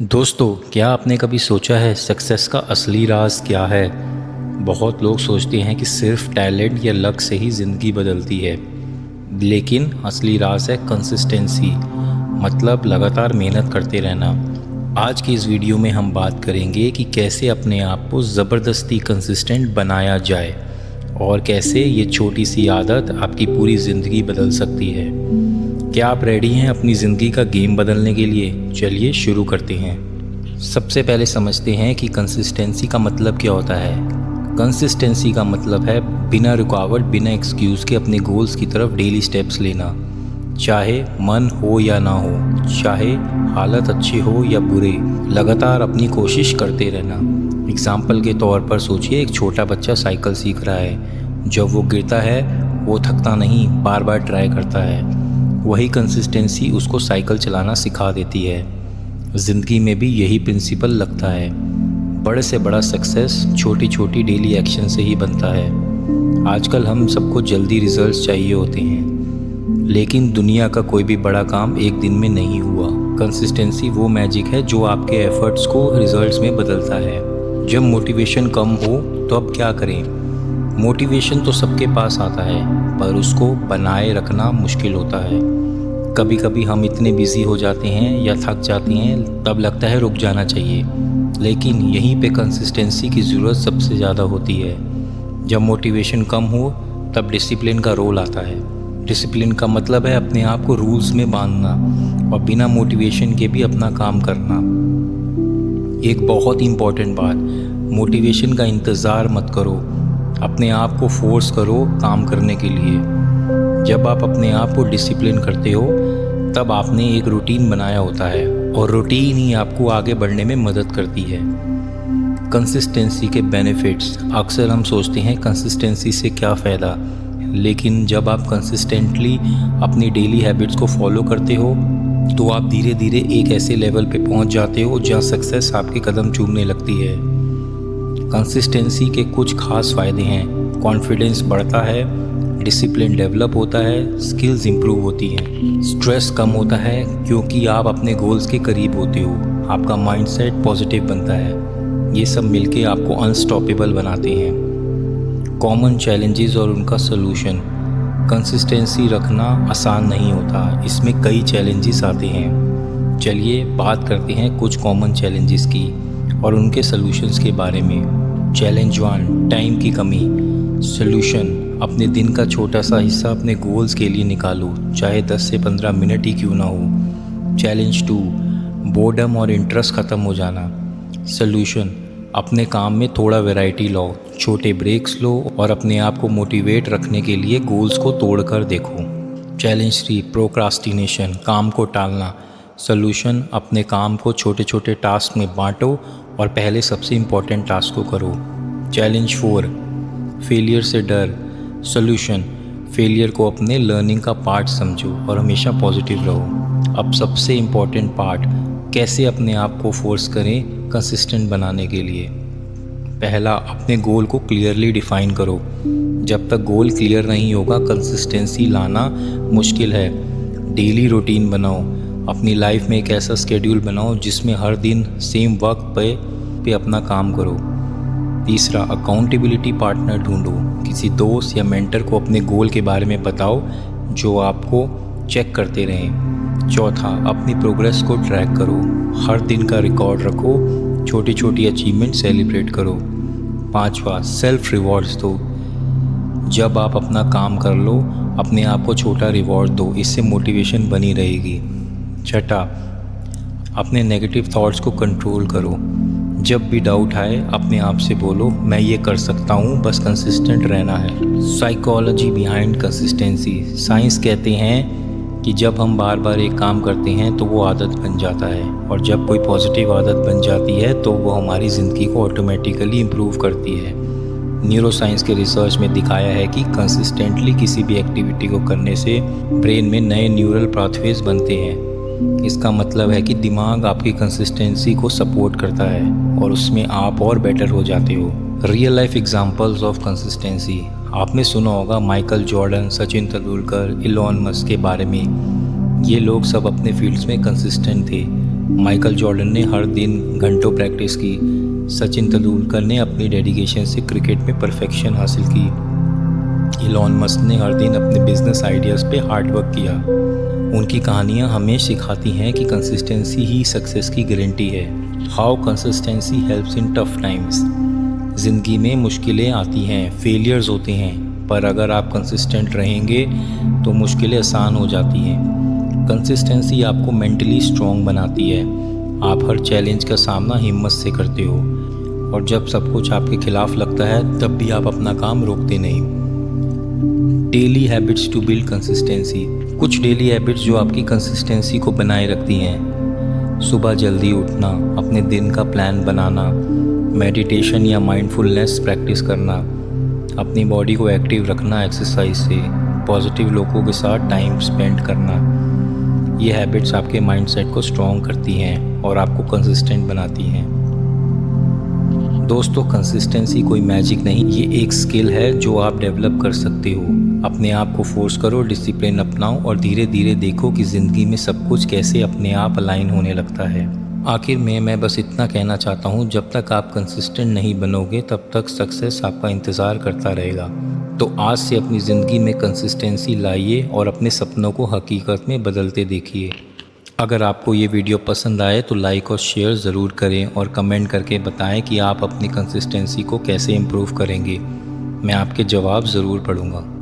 दोस्तों, क्या आपने कभी सोचा है सक्सेस का असली राज क्या है? बहुत लोग सोचते हैं कि सिर्फ टैलेंट या लक से ही ज़िंदगी बदलती है, लेकिन असली राज है कंसिस्टेंसी, मतलब लगातार मेहनत करते रहना। आज की इस वीडियो में हम बात करेंगे कि कैसे अपने आप को ज़बरदस्ती कंसिस्टेंट बनाया जाए और कैसे ये छोटी सी आदत आपकी पूरी ज़िंदगी बदल सकती है। क्या आप रेडी हैं अपनी ज़िंदगी का गेम बदलने के लिए? चलिए शुरू करते हैं। सबसे पहले समझते हैं कि कंसिस्टेंसी का मतलब क्या होता है। कंसिस्टेंसी का मतलब है बिना रुकावट, बिना एक्सक्यूज़ के अपने गोल्स की तरफ डेली स्टेप्स लेना, चाहे मन हो या ना हो, चाहे हालत अच्छी हो या बुरे, लगातार अपनी कोशिश करते रहना। एग्ज़ाम्पल के तौर पर सोचिए, एक छोटा बच्चा साइकिल सीख रहा है। जब वो गिरता है वो थकता नहीं, बार बार ट्राई करता है। वही कंसिस्टेंसी उसको साइकिल चलाना सिखा देती है। ज़िंदगी में भी यही प्रिंसिपल लगता है। बड़े से बड़ा सक्सेस छोटी छोटी डेली एक्शन से ही बनता है। आजकल हम सबको जल्दी रिजल्ट्स चाहिए होते हैं, लेकिन दुनिया का कोई भी बड़ा काम एक दिन में नहीं हुआ। कंसिस्टेंसी वो मैजिक है जो आपके एफर्ट्स को रिजल्ट्स में बदलता है। जब मोटिवेशन कम हो तो अब क्या करें? मोटिवेशन तो सबके पास आता है, पर उसको बनाए रखना मुश्किल होता है। कभी कभी हम इतने बिज़ी हो जाते हैं या थक जाते हैं, तब लगता है रुक जाना चाहिए, लेकिन यहीं पे कंसिस्टेंसी की ज़रूरत सबसे ज़्यादा होती है। जब मोटिवेशन कम हो तब डिसिप्लिन का रोल आता है। डिसिप्लिन का मतलब है अपने आप को रूल्स में बांधना और बिना मोटिवेशन के भी अपना काम करना। एक बहुत इम्पॉर्टेंट बात, मोटिवेशन का इंतज़ार मत करो, अपने आप को फोर्स करो काम करने के लिए। जब आप अपने आप को डिसिप्लिन करते हो तब आपने एक रूटीन बनाया होता है, और रूटीन ही आपको आगे बढ़ने में मदद करती है। कंसिस्टेंसी के बेनिफिट्स, अक्सर हम सोचते हैं कंसिस्टेंसी से क्या फ़ायदा, लेकिन जब आप कंसिस्टेंटली अपनी डेली हैबिट्स को फॉलो करते हो तो आप धीरे धीरे एक ऐसे लेवल पे पहुंच जाते हो जहां सक्सेस आपके कदम चूमने लगती है। कंसिस्टेंसी के कुछ खास फ़ायदे हैं। कॉन्फिडेंस बढ़ता है, डिसिप्लिन डेवलप होता है, स्किल्स इंप्रूव होती हैं, स्ट्रेस कम होता है क्योंकि आप अपने गोल्स के करीब होते हो, आपका माइंडसेट पॉजिटिव बनता है। ये सब मिलके आपको अनस्टॉपेबल बनाते हैं। कॉमन चैलेंजेस और उनका सलूशन। कंसिस्टेंसी रखना आसान नहीं होता, इसमें कई चैलेंजेस आते हैं। चलिए बात करते हैं कुछ कॉमन चैलेंजेस की और उनके सलूशंस के बारे में। चैलेंज 1, टाइम की कमी। सलूशन, अपने दिन का छोटा सा हिस्सा अपने गोल्स के लिए निकालो, चाहे 10 से 15 मिनट ही क्यों ना हो। चैलेंज 2, बोर्डम और इंटरेस्ट ख़त्म हो जाना। सलूशन, अपने काम में थोड़ा वैरायटी लाओ, छोटे ब्रेक्स लो और अपने आप को मोटिवेट रखने के लिए गोल्स को तोड़कर देखो। चैलेंज 3, प्रोक्रास्टिनेशन, काम को टालना। सलूशन, अपने काम को छोटे छोटे टास्क में बांटो और पहले सबसे इम्पोर्टेंट टास्क को करो। चैलेंज 4, फेलियर से डर। सलूशन, फेलियर को अपने लर्निंग का पार्ट समझो और हमेशा पॉजिटिव रहो। अब सबसे इम्पोर्टेंट पार्ट, कैसे अपने आप को फोर्स करें कंसिस्टेंट बनाने के लिए। पहला, अपने गोल को क्लियरली डिफ़ाइन करो। जब तक गोल क्लियर नहीं होगा कंसिस्टेंसी लाना मुश्किल है। डेली रूटीन बनाओ, अपनी लाइफ में एक ऐसा स्केड्यूल बनाओ जिसमें हर दिन सेम वक्त पे अपना काम करो। तीसरा, अकाउंटेबिलिटी पार्टनर ढूंढो, किसी दोस्त या मेंटर को अपने गोल के बारे में बताओ जो आपको चेक करते रहें। चौथा, अपनी प्रोग्रेस को ट्रैक करो, हर दिन का रिकॉर्ड रखो, छोटी छोटी अचीवमेंट सेलिब्रेट करो। पांचवा, सेल्फ रिवॉर्ड्स दो, जब आप अपना काम कर लो अपने आप को छोटा रिवॉर्ड दो, इससे मोटिवेशन बनी रहेगी। छठा, अपने नेगेटिव थॉट्स को कंट्रोल करो, जब भी डाउट आए अपने आप से बोलो मैं ये कर सकता हूँ, बस कंसिस्टेंट रहना है। Psychology behind consistency. साइंस कहते हैं कि जब हम बार बार एक काम करते हैं तो वो आदत बन जाता है, और जब कोई पॉजिटिव आदत बन जाती है तो वो हमारी ज़िंदगी को ऑटोमेटिकली इम्प्रूव करती है। न्यूरोसाइंस के रिसर्च में दिखाया है कि कंसिस्टेंटली किसी भी एक्टिविटी को करने से ब्रेन में नए न्यूरल पाथवेज बनते हैं। इसका मतलब है कि दिमाग आपकी कंसिस्टेंसी को सपोर्ट करता है और उसमें आप और बेटर हो जाते हो। Real life examples of consistency. आपने सुना होगा Michael Jordan, Sachin Tendulkar, Elon Musk के बारे में। ये लोग सब अपने फील्ड्स में कंसिस्टेंट थे। माइकल जॉर्डन ने हर दिन घंटों प्रैक्टिस की। सचिन तेंदुलकर ने अपनी डेडिकेशन से क्रिकेट में परफेक्शन हासिल की। इलॉन मस्क ने हर दिन अपने बिजनेस आइडियाज़ पे हार्ड वर्क किया। उनकी कहानियाँ हमें सिखाती हैं कि कंसिस्टेंसी ही सक्सेस की गारंटी है। How consistency helps in tough times. ज़िंदगी में मुश्किलें आती हैं, फेलियर्स होते हैं, पर अगर आप कंसिस्टेंट रहेंगे तो मुश्किलें आसान हो जाती हैं। कंसिस्टेंसी आपको मेंटली स्ट्रॉन्ग बनाती है। आप हर चैलेंज का सामना हिम्मत से करते हो, और जब सब कुछ आपके खिलाफ लगता है तब भी आप अपना काम रोकते नहीं। Daily habits to build consistency. कुछ डेली हैबिट्स जो आपकी कंसिस्टेंसी को बनाए रखती हैं। सुबह जल्दी उठना, अपने दिन का प्लान बनाना, मेडिटेशन या माइंडफुलनेस प्रैक्टिस करना, अपनी बॉडी को एक्टिव रखना एक्सरसाइज से, पॉजिटिव लोगों के साथ टाइम स्पेंड करना। ये हैबिट्स आपके माइंडसेट को स्ट्रॉन्ग करती हैं और आपको कंसिस्टेंट बनाती हैं। दोस्तों, कंसिस्टेंसी कोई मैजिक नहीं, ये एक स्किल है जो आप डेवलप कर सकते हो। अपने आप को फोर्स करो, डिसिप्लिन अपनाओ और धीरे धीरे देखो कि ज़िंदगी में सब कुछ कैसे अपने आप अलाइन होने लगता है। आखिर में मैं बस इतना कहना चाहता हूँ, जब तक आप कंसिस्टेंट नहीं बनोगे तब तक सक्सेस आपका इंतज़ार करता रहेगा। तो आज से अपनी ज़िंदगी में कंसिस्टेंसी लाइए और अपने सपनों को हकीकत में बदलते देखिए। अगर आपको ये वीडियो पसंद आए तो लाइक और शेयर ज़रूर करें और कमेंट करके बताएं कि आप अपनी कंसिस्टेंसी को कैसे इम्प्रूव करेंगे। मैं आपके जवाब ज़रूर पढ़ूँगा।